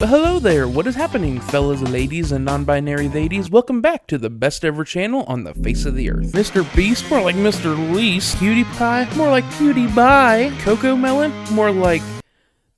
Hello there, what is happening, fellas, ladies, and non-binary ladies? Welcome back to the best ever channel on the face of the earth. Mr. Beast, more like Mr. Least. Cutie Pie, more like Cutie Bye. Coco Melon, more like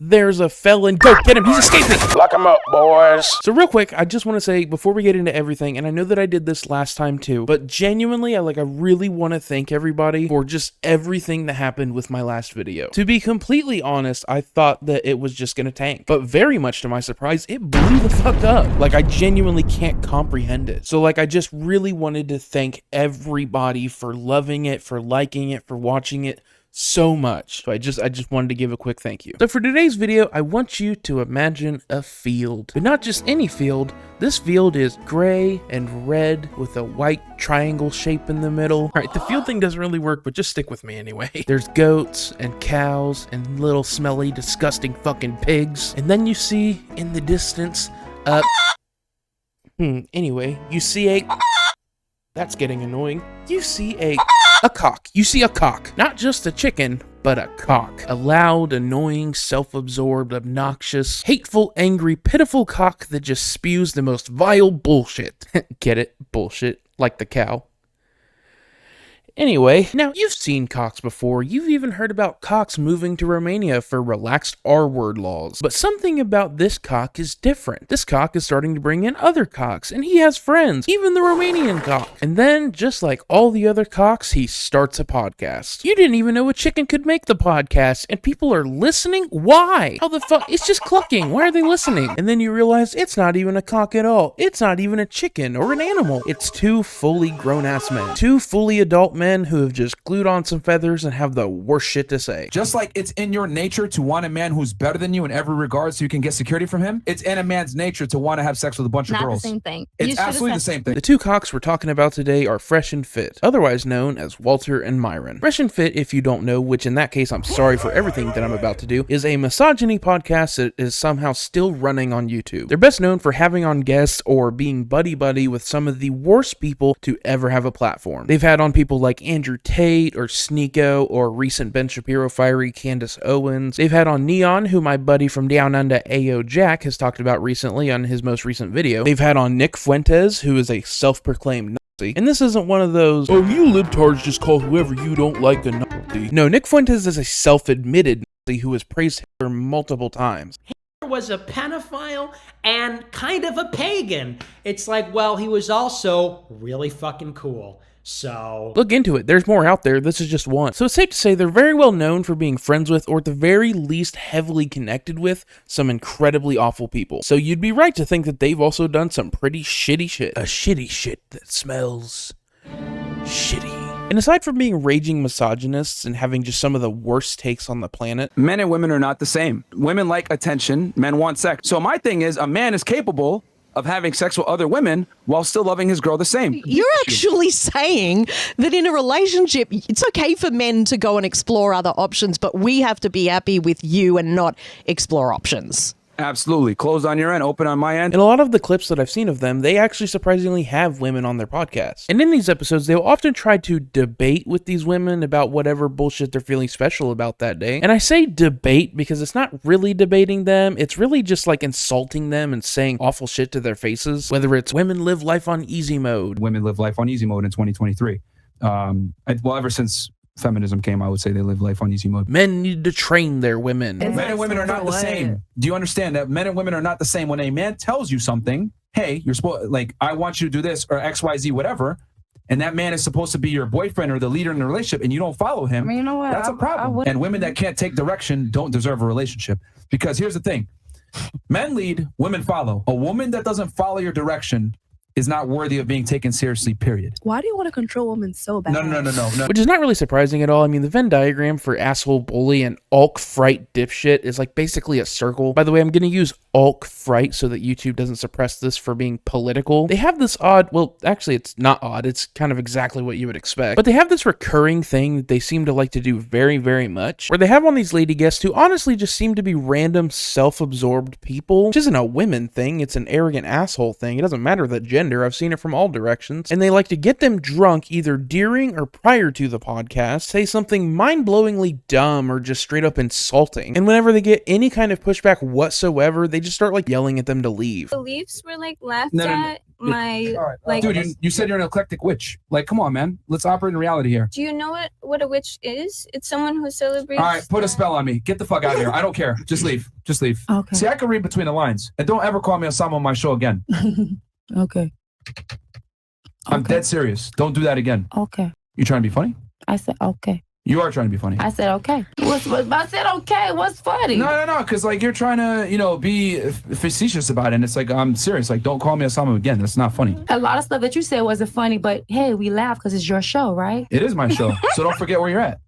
there's a felon. Go get him, he's escaping! Lock him up, boys! So real quick, I just want to say, before we get into everything, and I know that I did this last time too, but genuinely, I really want to thank everybody for just everything that happened with my last video. To be completely honest, I thought that it was just gonna tank, but very much to my surprise, it blew the fuck up. Like, I genuinely can't comprehend it. So I just really wanted to thank everybody for loving it, for liking it, for watching it so much. So I just wanted to give a quick thank you. So for today's video, I want you to imagine a field, but not just any field. This field is gray and red with a white triangle shape in the middle. All right, the field thing doesn't really work, but just stick with me anyway. There's goats and cows and little smelly, disgusting fucking pigs. And then you see in the distance, anyway, you see a, that's getting annoying. You see a cock. You see a cock. Not just a chicken, but a cock. A loud, annoying, self-absorbed, obnoxious, hateful, angry, pitiful cock that just spews the most vile bullshit. Get it? Bullshit. Like the cow. Anyway, now you've seen cocks before. You've even heard about cocks moving to Romania for relaxed R-word laws. But something about this cock is different. This cock is starting to bring in other cocks, and he has friends, even the Romanian cock. And then, just like all the other cocks, he starts a podcast. You didn't even know a chicken could make the podcast, and people are listening? Why? How the fuck? It's just clucking. Why are they listening? And then you realize it's not even a cock at all. It's not even a chicken or an animal. It's two fully grown-ass men. Two fully adult men who have just glued on some feathers and have the worst shit to say. Just like it's in your nature to want a man who's better than you in every regard so you can get security from him, it's in a man's nature to want to have sex with a bunch of girls. Not the same thing. It's absolutely the same thing. The two cocks we're talking about today are Fresh and Fit, otherwise known as Walter and Myron. Fresh and Fit, if you don't know, which in that case I'm sorry for everything that I'm about to do, is a misogyny podcast that is somehow still running on YouTube. They're best known for having on guests or being buddy-buddy with some of the worst people to ever have a platform. They've had on people like Andrew Tate or Sneeko or recent Ben Shapiro fiery Candace Owens. They've had on Neon, who my buddy from Down Under AO Jack has talked about recently on his most recent video. They've had on Nick Fuentes, who is a self-proclaimed Nazi. And this isn't one of those, oh, you libtards just call whoever you don't like a Nazi. No, Nick Fuentes is a self-admitted Nazi who has praised Hitler multiple times. Was a pedophile and kind of a pagan. It's like, well, he was also really fucking cool. So look into it. There's more out there. This is just one. So it's safe to say they're very well known for being friends with, or at the very least heavily connected with, some incredibly awful people. So you'd be right to think that they've also done some pretty shitty shit. A shitty shit that smells shitty. And aside from being raging misogynists and having just some of the worst takes on the planet, Men and women are not the same. Women like attention, men want sex. So my thing is, a man is capable of having sex with other women while still loving his girl the same. You're actually saying that in a relationship, it's okay for men to go and explore other options, but we have to be happy with you and not explore options. Absolutely. Closed on your end, open on my end. in a lot of the clips that I've seen of them, they actually surprisingly have women on their podcast. And in these episodes, they'll often try to debate with these women about whatever bullshit they're feeling special about that day. And I say debate because it's not really debating them. It's really just like insulting them and saying awful shit to their faces. Whether it's women live life on easy mode. Women live life on easy mode in 2023. Well, ever since feminism came, I would say they live life on easy mode. Men need to train their women. Men and women are not the same. Do you understand that men and women are not the same? When a man tells you something, hey, you're supposed, like, I want you to do this or XYZ, whatever, and that man is supposed to be your boyfriend or the leader in the relationship, and you don't follow him, I mean, you know what? that's a problem. And women that can't take direction don't deserve a relationship. Because here's the thing. Men lead, women follow. A woman that doesn't follow your direction is not worthy of being taken seriously, period. Why do you want to control women so bad? No. Which is not really surprising at all. I mean, the Venn diagram for asshole, bully, and Alk fright dipshit is like basically a circle. By the way, I'm going to use Alk fright so that YouTube doesn't suppress this for being political. They have this odd, well, actually it's not odd, it's kind of exactly what you would expect, but they have this recurring thing that they seem to like to do very, very much, where they have on these lady guests who honestly just seem to be random self-absorbed people, which isn't a women thing, it's an arrogant asshole thing. It doesn't matter the gender. gender. I've seen it from all directions. And they like to get them drunk either during or prior to the podcast, say something mind-blowingly dumb or just straight up insulting. And whenever they get any kind of pushback whatsoever, they just start like yelling at them to leave. Beliefs were like laughed No. at. My like, dude, you said you're an eclectic witch. Like, come on, man. Let's operate in reality here. do you know what a witch is? It's someone who celebrates. All right, put a spell on me. Get the fuck out of here. I don't care. Just leave. Just leave. Okay. See, I can read between the lines. And don't ever call me Osama on my show again. Okay. I'm dead serious. Don't do that again. Okay. You trying to be funny? I said okay. You are trying to be funny. I said okay. I said okay. What's funny? No, because like you're trying to, be facetious about it. And it's like, I'm serious. Like, don't call me Osama again. That's not funny. A lot of stuff that you said wasn't funny, but hey, we laugh because it's your show, right? It is my show. So don't forget where you're at.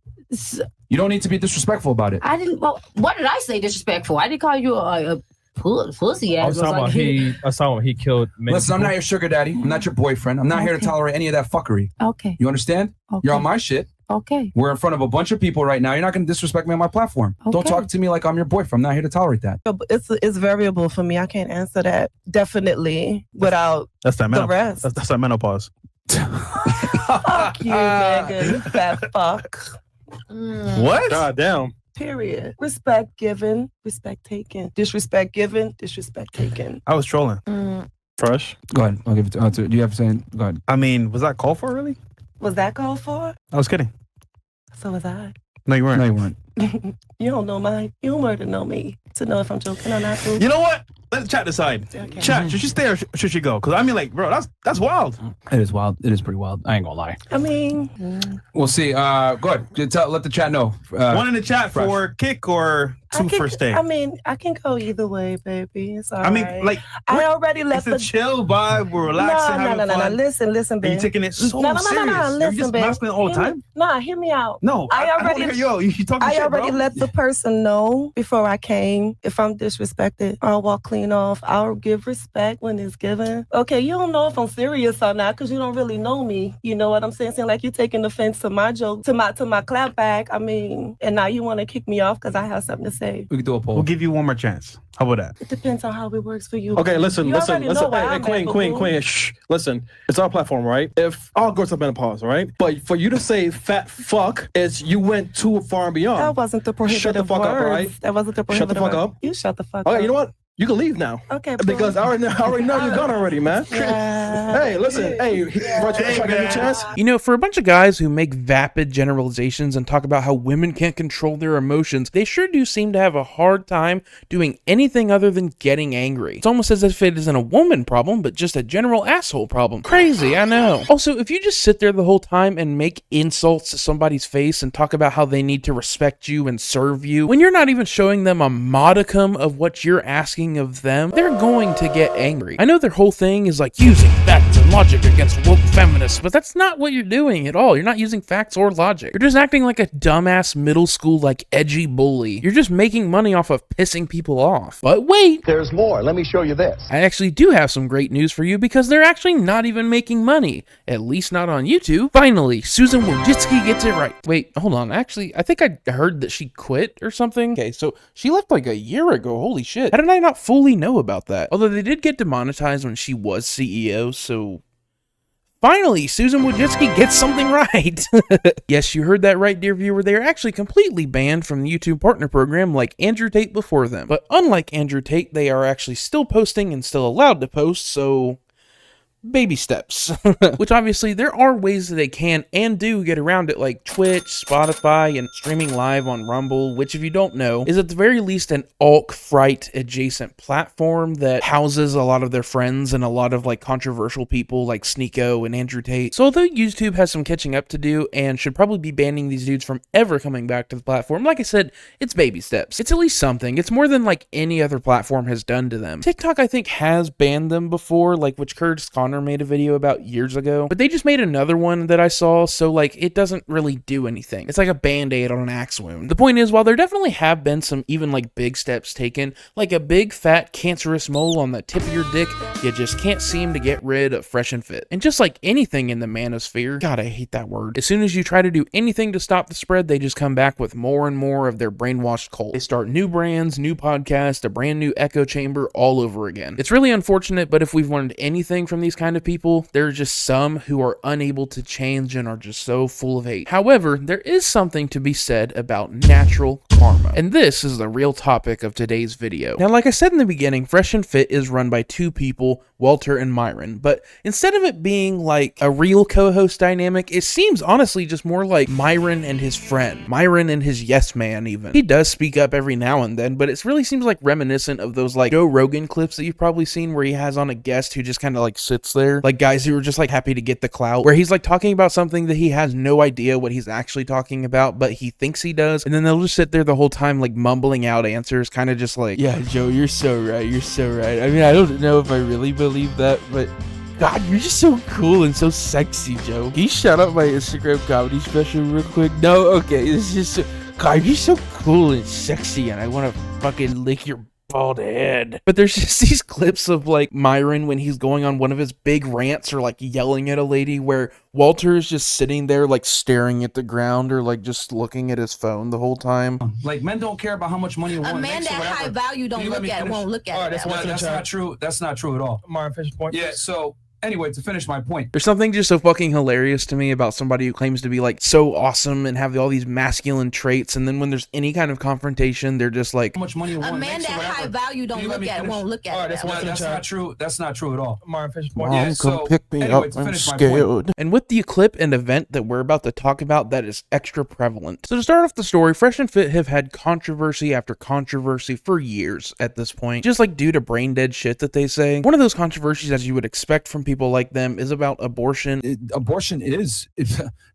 You don't need to be disrespectful about it. I didn't. Well, what did I say disrespectful? I didn't call you a pussy ass. I was talking about he killed many Listen, I'm people. not your sugar daddy. I'm not your boyfriend. I'm not here to Okay. tolerate any of that fuckery. Okay. You understand? Okay. You're on my shit. Okay. We're in front of a bunch of people right now. You're not going to disrespect me on my platform. Don't Okay. talk to me like I'm your boyfriend. I'm not here to tolerate that. It's variable for me. I can't answer that definitely without That's that the menopause. rest. That's that menopause. Fuck you, nigga. You fat fuck. What? God damn. Period. Respect given, respect taken. Disrespect given, disrespect taken. I was trolling. Fresh. Go ahead. I'll give it to do you have to say? Go ahead. I mean, was that called for really? Was that called for? I was kidding. So was I. No, you weren't. No, you weren't. You don't know my humor to know me, to know if I'm joking or not. You know what? Let the chat decide. Okay. Chat, should she stay or should she go? Because I mean, like, bro, that's wild. It is wild. It is pretty wild. I ain't gonna lie. I mean, We'll see. Go ahead. Let the chat know. One in the chat Fresh. for kick or two for stay. I mean, I can go either way, baby. It's all I mean, right. like, I already left it's a chill vibe. We're relaxing, having fun. Listen, Are babe. you taking it so No, serious? You're listen, just babe. masculine all the time? Nah, hear me out. No, I don't already- wanna hear- yo, you talking I shit, already bro. let the person know before I came. If I'm disrespected, I'll walk clean off. I'll give respect when it's given. Okay, you don't know if I'm serious or not because you don't really know me. You know what I'm saying? Saying like you're taking offense to my joke, to my clap back. I mean, and now you want to kick me off because I have something to say. We can do a poll. We'll give you one more chance. How about that? It depends on how it works for you. Okay, listen. You already know where I'm at, boo-boo. Queen. Shh. Listen, it's our platform, right? If all girls have menopause, right? But for you to say fat fuck, is you went too far and beyond. That wasn't the prohibitive Shut the fuck words. up, all right? That wasn't the Shut prohibitive the fuck words. up. You shut the fuck Okay, up. you know what? You can leave now. Okay, boo. Because I already know you're gone already, man. Yeah. Hey, listen. Hey, Roger, if I give you a chance. You know, for a bunch of guys who make vapid generalizations and talk about how women can't control their emotions, they sure do seem to have a hard time doing anything other than getting angry. It's almost as if it isn't a woman problem, but just a general asshole problem. Crazy, I know. Also, if you just sit there the whole time and make insults to somebody's face and talk about how they need to respect you and serve you, when you're not even showing them a modicum of what you're asking of them, they're going to get angry. I know their whole thing is like using facts and logic against woke feminists, but that's not what you're doing at all. You're not using facts or logic. You're just acting like a dumbass middle school, like edgy bully. You're just making money off of pissing people off. But wait, There's more. Let me show you this. I actually do have some great news for you because they're actually not even making money. At least not on YouTube. Finally, Susan Wojcicki gets it right. Wait, hold on. Actually, I think I heard that she quit or something. Okay, so she left like a year ago. Holy shit. How did I not fully know about that? Although they did get demonetized when she was CEO, so... Finally, Susan Wojcicki gets something right. Yes, you heard that right, dear viewer. They are actually completely banned from the YouTube partner program like Andrew Tate before them. But unlike Andrew Tate, they are actually still posting and still allowed to post, so... baby steps. Which obviously there are ways that they can and do get around it, like Twitch, Spotify, and streaming live on Rumble, which if you don't know is at the very least an alt-fright adjacent platform that houses a lot of their friends and a lot of like controversial people like Sneeko and Andrew Tate. So although YouTube has some catching up to do and should probably be banning these dudes from ever coming back to the platform, like I said, it's baby steps. It's at least something. It's more than like any other platform has done to them. TikTok I think has banned them before, like which Curtis Connor made a video about years ago, but they just made another one that I saw, so like it doesn't really do anything. It's like a band-aid on an axe wound. The point is, while there definitely have been some even like big steps taken, like a big fat cancerous mole on the tip of your dick, you just can't seem to get rid of fresh and fit. And just like anything in the manosphere, God, I hate that word. As soon as you try to do anything to stop the spread, they just come back with more and more of their brainwashed cult. They start new brands, new podcasts, a brand new echo chamber all over again. It's really unfortunate, but if we've learned anything from these kind of people. There are just some who are unable to change and are just so full of hate. However, there is something to be said about natural karma. And this is the real topic of today's video. Now, like I said in the beginning, Fresh and Fit is run by two people, Walter and Myron. But instead of it being like a real co-host dynamic, it seems honestly just more like Myron and his friend. Myron and his yes man even. He does speak up every now and then, but it really seems like reminiscent of those like Joe Rogan clips that you've probably seen where he has on a guest who just kind of like sits there. Like guys who are just like happy to get the clout. Where he's like talking about something that he has no idea what he's actually talking about, but he thinks he does. And then they'll just sit there the whole time like mumbling out answers, kind of just like, yeah, Joe, you're so right. You're so right. I mean, I don't know if I really believe that, but God, you're just so cool and so sexy, Joe. Can you shout out my Instagram comedy special real quick? No? Okay. It's just, God, you're so cool and sexy, and I want to fucking lick your bald head. But there's just these clips of like Myron when he's going on one of his big rants or like yelling at a lady where Walter is just sitting there like staring at the ground or like just looking at his phone the whole time. Like, men don't care about how much money a woman makes or whatever. High value don't look at it, won't look at it. That's not true. That's not true at all. Myron, finish point. Yeah, so anyway, to finish my point. There's something just so fucking hilarious to me about somebody who claims to be like so awesome and have all these masculine traits, and then when there's any kind of confrontation, they're just like, How much money a woman makes or whatever. High value don't look at it, won't look at it. That's not true. That's not true at all. Myron, finish point. Yeah, Mom, so, come pick me anyway, up, to I'm finish my point. scared. And with the clip and event that we're about to talk about, that is extra prevalent. So to start off the story, Fresh and Fit have had controversy after controversy for years at this point, just like due to brain dead shit that they say. One of those controversies, as you would expect from people like them, is about abortion. Abortion is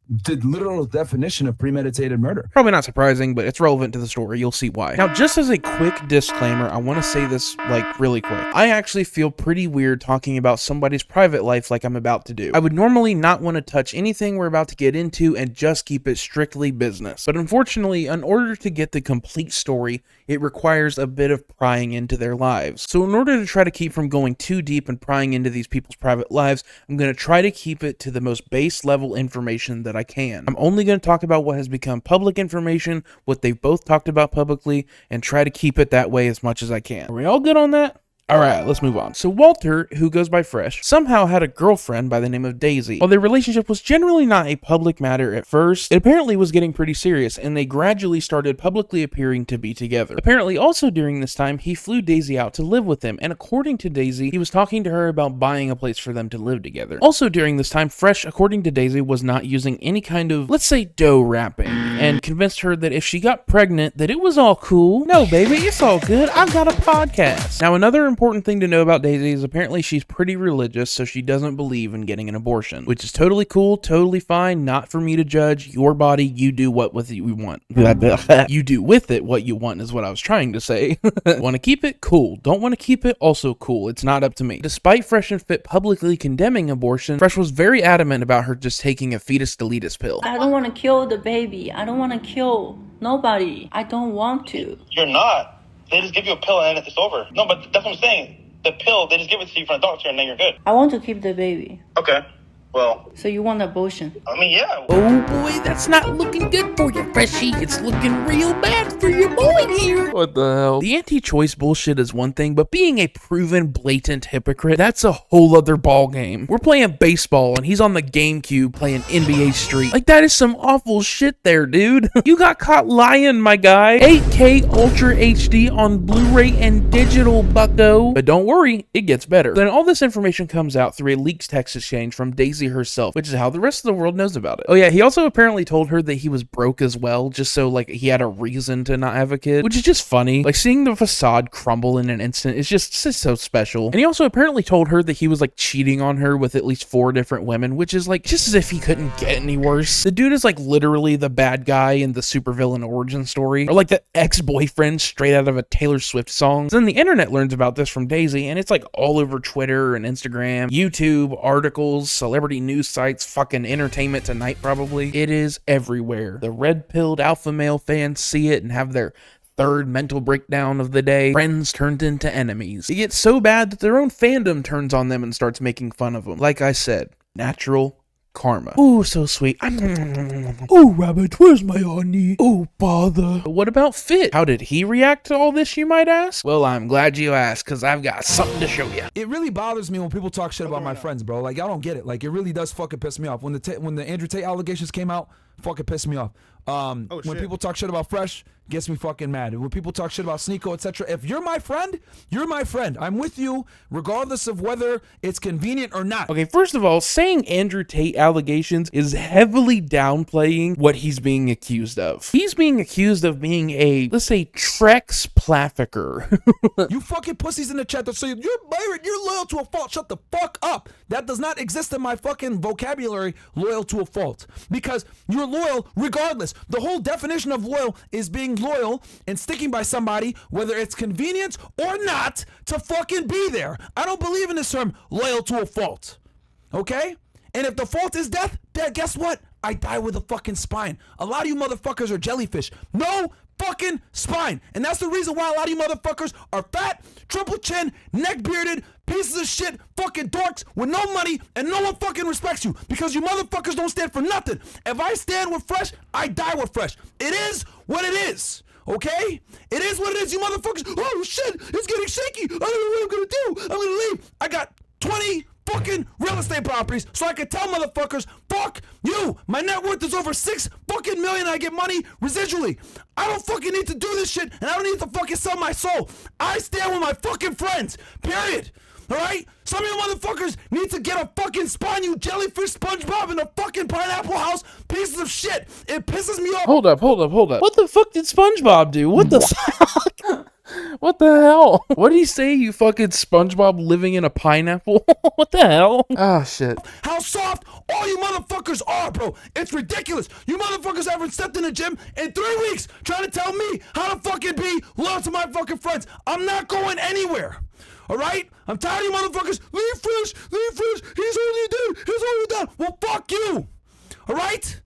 the literal definition of premeditated murder. Probably not surprising, but it's relevant to the story. You'll see why. Now, just as a quick disclaimer, I want to say this like really quick. I actually feel pretty weird talking about somebody's private life like I'm about to do. I would normally not want to touch anything we're about to get into and just keep it strictly business. But unfortunately, in order to get the complete story, it requires a bit of prying into their lives. So in order to try to keep from going too deep and prying into these people's private lives, I'm going to try to keep it to the most base level information that I can. I'm only going to talk about what has become public information, what they've both talked about publicly, and try to keep it that way as much as I can. Are we all good on that? Alright, let's move on. So Walter, who goes by Fresh, somehow had a girlfriend by the name of Daisy. While their relationship was generally not a public matter at first, it apparently was getting pretty serious, and they gradually started publicly appearing to be together. Apparently also during this time, he flew Daisy out to live with him, and according to Daisy, he was talking to her about buying a place for them to live together. Also during this time, Fresh, according to Daisy, was not using any kind of, let's say, dough wrapping, and convinced her that if she got pregnant, that it was all cool. No, baby, it's all good. I've got a podcast. Now, another important thing to know about Daisy is apparently she's pretty religious, so she doesn't believe in getting an abortion, which is totally cool, totally fine, not for me to judge. Your body, you do what with it you want. You do with it what you want is what I was trying to say. Want to keep it? Cool. Don't want to keep it? Also cool. It's not up to me. Despite Fresh and Fit publicly condemning abortion, Fresh was very adamant about her just taking a fetus-deletus pill. I don't want to kill the baby. I don't want to kill nobody. I don't want to. You're not. They just give you a pill and then it's over. No, but that's what I'm saying. The pill, they just give it to you from a doctor and then you're good. I want to keep the baby. Okay. Well. So you want abortion? I mean, yeah. Oh boy, that's not looking good for you, Freshy. It's looking real bad for your boy here. What the hell? The anti-choice bullshit is one thing, but being a proven blatant hypocrite, that's a whole other ball game. We're playing baseball and he's on the GameCube playing NBA Street. Like, that is some awful shit there, dude. You got caught lying, my guy. 8K Ultra HD on Blu-ray and digital, bucko. But don't worry, it gets better. Then all this information comes out through a leaked text exchange from Daisy herself, which is how the rest of the world knows about it. Oh yeah, he also apparently told her that he was broke as well, just so like he had a reason to not have a kid, which is just funny. Like, seeing the facade crumble in an instant is just so special. And he also apparently told her that he was like cheating on her with at least 4 different women, which is like just as if he couldn't get any worse. The dude is like literally the bad guy in the supervillain origin story, or like the ex-boyfriend straight out of a Taylor Swift song. Then the internet learns about this from Daisy, and it's like all over Twitter and Instagram, YouTube, articles, celebrity news sites, fucking Entertainment Tonight probably. It is everywhere. The red-pilled alpha male fans see it and have their third mental breakdown of the day. Friends turned into enemies. It gets so bad that their own fandom turns on them and starts making fun of them. Like I said, natural karma. Ooh, so sweet. Oh, rabbit, where's my honey? Oh, bother. What about Fit? How did he react to all this, you might ask? Well, I'm glad you asked, because I've got something to show you. It really bothers me when people talk shit about my friends, bro. Like, y'all don't get it. Like, it really does fucking piss me off. When the Andrew Tate allegations came out, fucking pissed me off. When people talk shit about Fresh, gets me fucking mad. When people talk shit about Sneeko, etc. If you're my friend, you're my friend. I'm with you, regardless of whether it's convenient or not. Okay, first of all, saying Andrew Tate allegations is heavily downplaying what he's being accused of. He's being accused of being a, let's say, Trex Plafficker. You fucking pussies in the chat that say, you're Byron, you're loyal to a fault. Shut the fuck up. That does not exist in my fucking vocabulary, loyal to a fault. Because you're loyal regardless. The whole definition of loyal is being loyal and sticking by somebody, whether it's convenient or not, to fucking be there. I don't believe in this term, loyal to a fault. Okay? And if the fault is death, then guess what? I die with a fucking spine. A lot of you motherfuckers are jellyfish. No fucking spine. And that's the reason why a lot of you motherfuckers are fat, triple chin, neck bearded, pieces of shit, fucking dorks with no money, and no one fucking respects you because you motherfuckers don't stand for nothing. If I stand with Fresh, I die with Fresh. It is what it is. Okay? It is what it is, you motherfuckers. Oh shit, it's getting shaky. I don't know what I'm gonna do. I'm gonna leave. I got 20 fucking real estate properties so I can tell motherfuckers, fuck you. My net worth is over $6 fucking million. I get money residually. I don't fucking need to do this shit, and I don't need to fucking sell my soul. I stand with my fucking friends. Period. Alright? Some of you motherfuckers need to get a fucking spine, you jellyfish SpongeBob in a fucking pineapple house. Pieces of shit. It pisses me off. Hold up. What the fuck did SpongeBob do? What the fuck? What the hell? What did he say, you fucking SpongeBob living in a pineapple? What the hell? Ah, shit. How soft all you motherfuckers are, bro. It's ridiculous. You motherfuckers haven't stepped in the gym in 3 weeks trying to tell me how to fucking be loyal to my fucking friends. I'm not going anywhere. Alright? I'm tired of you motherfuckers. Leave Fresh. He's already done. Well, fuck you. Alright?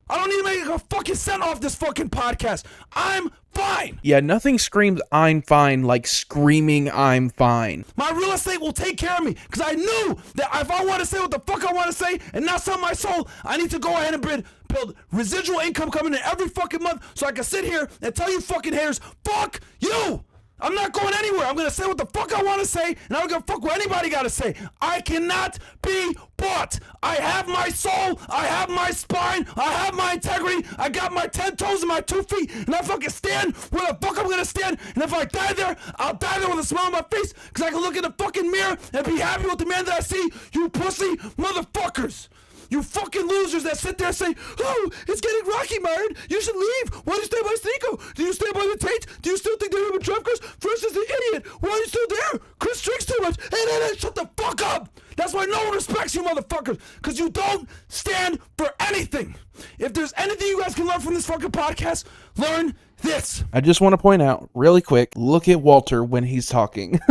I don't need to make a fucking cent off this fucking podcast. I'm fine. Yeah, nothing screams I'm fine like screaming I'm fine. My real estate will take care of me because I knew that if I want to say what the fuck I want to say and not sell my soul, I need to go ahead and build residual income coming in every fucking month so I can sit here and tell you fucking haters, fuck you. I'm not going anywhere. I'm going to say what the fuck I want to say, and I don't give a fuck what anybody got to say. I cannot be bought. I have my soul. I have my spine. I have my integrity. I got my 10 toes and my 2 feet, and I fucking stand where the fuck I'm going to stand. And if I die there, I'll die there with a smile on my face because I can look in the fucking mirror and be happy with the man that I see. You pussy motherfuckers. You fucking losers that sit there and say, oh, it's getting rocky, Myron. You should leave. Why do you stay by Sneeko? Do you stay by the Tate? Do you still think they're him and Trump? Chris? Fresh is the idiot. Why are you still there? Chris drinks too much. Hey, shut the fuck up. That's why no one respects you motherfuckers. Because you don't stand for anything. If there's anything you guys can learn from this fucking podcast, learn this. I just want to point out, really quick, look at Walter when he's talking.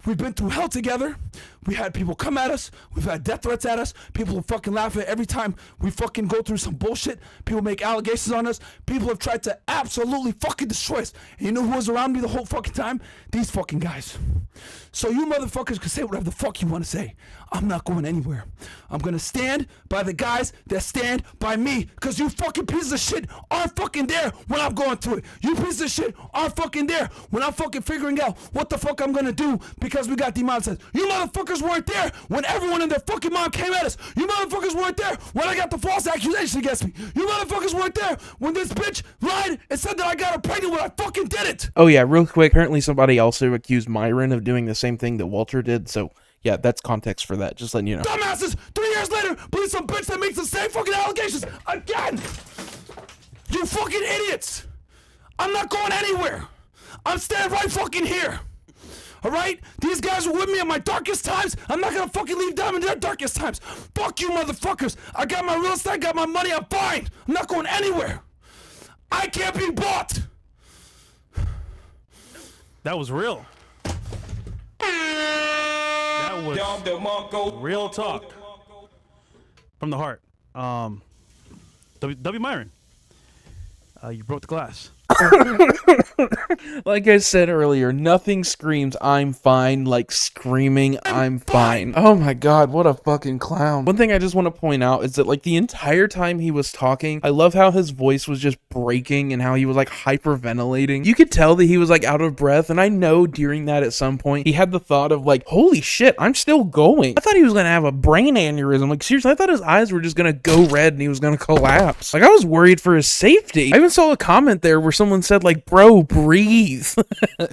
We've been through hell together. We had people come at us. We've had death threats at us. People fucking laugh at every time we fucking go through some bullshit. People make allegations on us. People have tried to absolutely fucking destroy us. And you know who was around me the whole fucking time? These fucking guys. So you motherfuckers can say whatever the fuck you want to say. I'm not going anywhere. I'm going to stand by the guys that stand by me. Because you fucking pieces of shit aren't fucking there when I'm going through it. You pieces of shit aren't fucking there when I'm fucking figuring out what the fuck I'm going to do because we got demonetized. You motherfuckers weren't there when everyone and their fucking mom came at us. You motherfuckers weren't there when I got the false accusation against me. You motherfuckers weren't there when this bitch lied and said that I got her pregnant when I fucking did it. Oh yeah, real quick, apparently somebody also accused Myron of doing the same thing that Walter did, so yeah, that's context for that, just letting you know. Dumbasses, 3 years later, believe some bitch that makes the same fucking allegations again. You fucking idiots. I'm not going anywhere. I'm standing right fucking here. Alright? These guys were with me in my darkest times. I'm not gonna fucking leave them in their darkest times. Fuck you motherfuckers. I got my real estate, I got my money, I'm fine. I'm not going anywhere. I can't be bought. That was real. That was real talk. From the heart. W. Myron. You broke the glass. Like I said earlier, nothing screams I'm fine like screaming I'm fine. Oh my god, what a fucking clown. One thing I just want to point out is that like the entire time he was talking, I love how his voice was just breaking and how he was like hyperventilating. You could tell that he was like out of breath, and I know during that at some point he had the thought of like, holy shit, I'm still going. I thought he was gonna have a brain aneurysm. Like seriously, I thought his eyes were just gonna go red and he was gonna collapse. Like I was worried for his safety. I even saw a comment there where someone said like, bro, breathe.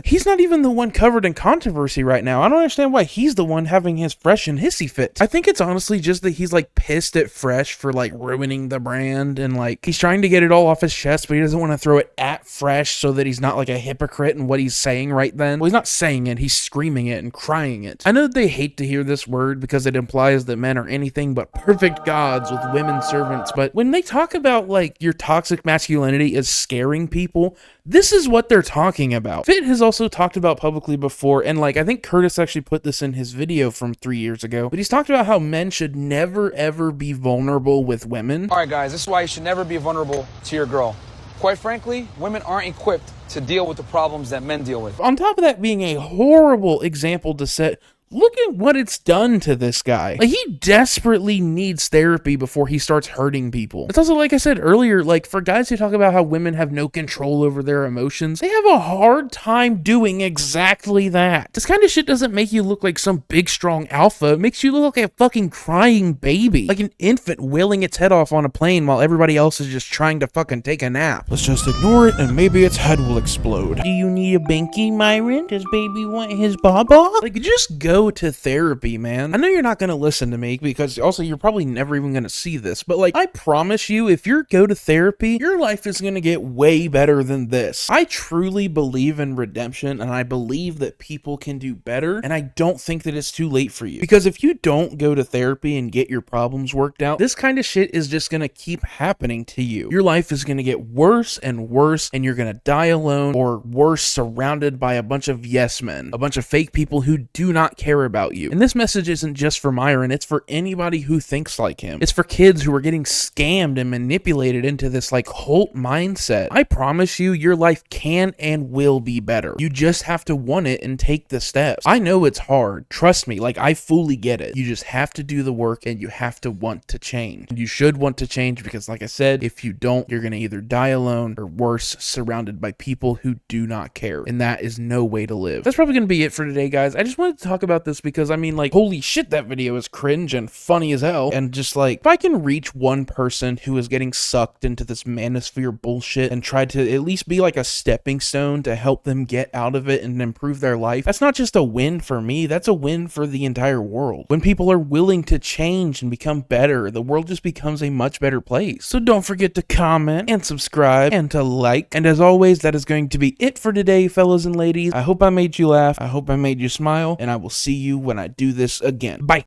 He's not even the one covered in controversy right now. I don't understand why he's the one having his fresh and hissy fit. I think it's honestly just that he's like pissed at Fresh for like ruining the brand, and like he's trying to get it all off his chest, but he doesn't want to throw it at Fresh so that he's not like a hypocrite in what he's saying right then. Well, he's not saying it, he's screaming it and crying it. I know that they hate to hear this word because it implies that men are anything but perfect gods with women servants, but when they talk about like your toxic masculinity is scaring people, this is what they're talking about. Fit has also talked about publicly before, and like I think Curtis actually put this in his video from 3 years ago, but he's talked about how men should never ever be vulnerable with women. All right guys, this is why you should never be vulnerable to your girl. Quite frankly, women aren't equipped to deal with the problems that men deal with. On top of that being a horrible example to set, look at what it's done to this guy. Like, he desperately needs therapy before he starts hurting people. It's also, like I said earlier, like, for guys who talk about how women have no control over their emotions, they have a hard time doing exactly that. This kind of shit doesn't make you look like some big, strong alpha. It makes you look like a fucking crying baby. Like an infant wailing its head off on a plane while everybody else is just trying to fucking take a nap. Let's just ignore it and maybe its head will explode. Do you need a binky, Myron? Does baby want his baba? Like, just go to therapy, man. I know you're not going to listen to me because also you're probably never even going to see this, but like I promise you, if you go to therapy, your life is going to get way better than this. I truly believe in redemption, and I believe that people can do better, and I don't think that it's too late for you, because if you don't go to therapy and get your problems worked out, this kind of shit is just going to keep happening to you. Your life is going to get worse and worse, and you're going to die alone, or worse, surrounded by a bunch of yes men, a bunch of fake people who do not care about you. And this message isn't just for Myron, it's for anybody who thinks like him. It's for kids who are getting scammed and manipulated into this like cult mindset. I promise you, your life can and will be better. You just have to want it and take the steps. I know it's hard. Trust me, like I fully get it. You just have to do the work, and you have to want to change. And you should want to change, because like I said, if you don't, you're going to either die alone or worse, surrounded by people who do not care. And that is no way to live. That's probably going to be it for today, guys. I just wanted to talk about this because I mean, like, holy shit, that video is cringe and funny as hell. And just like, if I can reach one person who is getting sucked into this manosphere bullshit and try to at least be like a stepping stone to help them get out of it and improve their life, that's not just a win for me, that's a win for the entire world. When people are willing to change and become better, the world just becomes a much better place. So don't forget to comment and subscribe and to like. And as always, that is going to be it for today, fellas and ladies. I hope I made you laugh. I hope I made you smile, and I will see you when I do this again. Bye.